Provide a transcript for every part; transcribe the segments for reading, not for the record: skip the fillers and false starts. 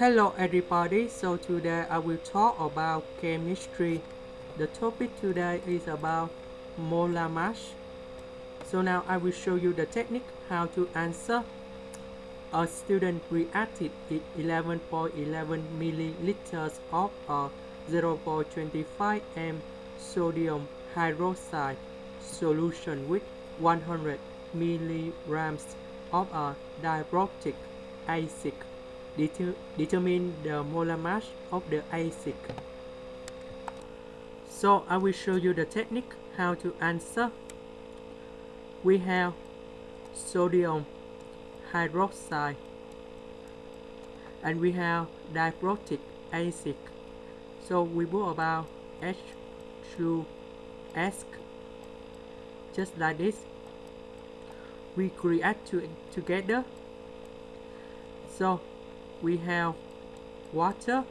Hello everybody, so today I will talk about chemistry. The topic today is about molar mass. So now I will show you the technique how to answer. A student reacted with 11.11 milliliters of a 0.25 m sodium hydroxide solution with 100 milligrams of a diprotic acid. Determine the molar mass of the acid. So I will show you the technique how to answer. We have sodium hydroxide and we have diprotic acid. So we put about H2S just like this. We react together. So we have water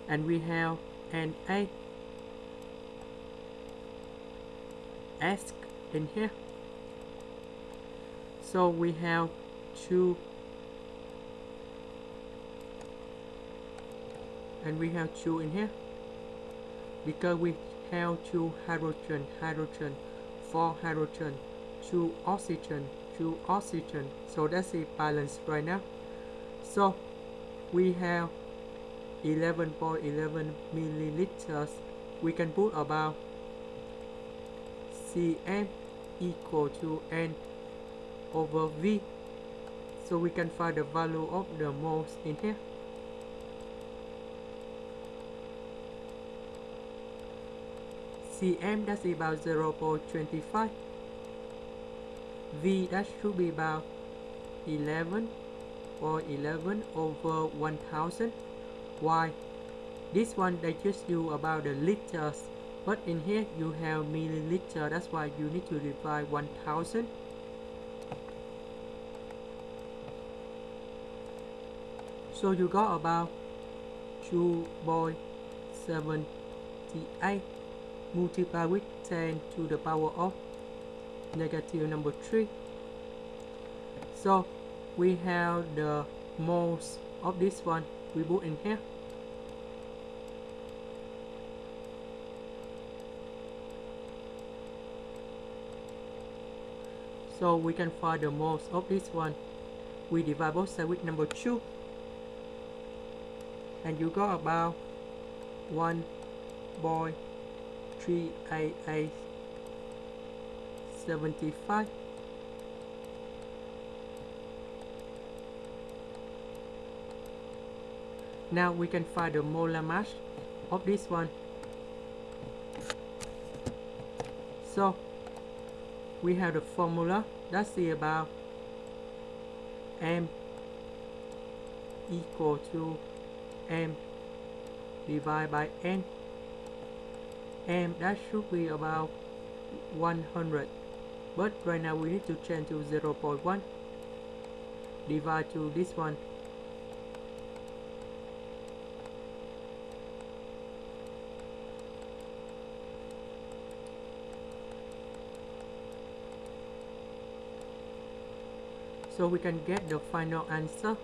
and we have Na S in here. So we have two and we have two in here because we have two hydrogen, four hydrogen, two oxygen, so that's the balance right now. So we have 11.11 milliliters. We can put about Cm equal to N over V, so we can find the value of the moles in here. Cm that's about 0.25. V that should be about 11 or 11 over 1000. Why? This one they just use about the liters, but in here you have milliliter, that's why you need to divide 1000. So you got about 2.78 multiplied with 10 to the power of negative number 3. So we have the moles of this one, we put in here. So we can find the moles of this one. We divide both sides with number 2 and you got about 1.38875. Now we can find the molar mass of this one. So we have the formula, that's the about M equal to M divided by N. M that should be about 100, but right now we need to change to 0.1 divide to this one. So we can get the final answer,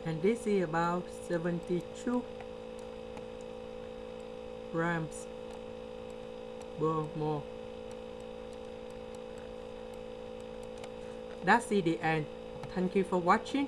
and this is about 72 grams per mole. That's the end. Thank you for watching.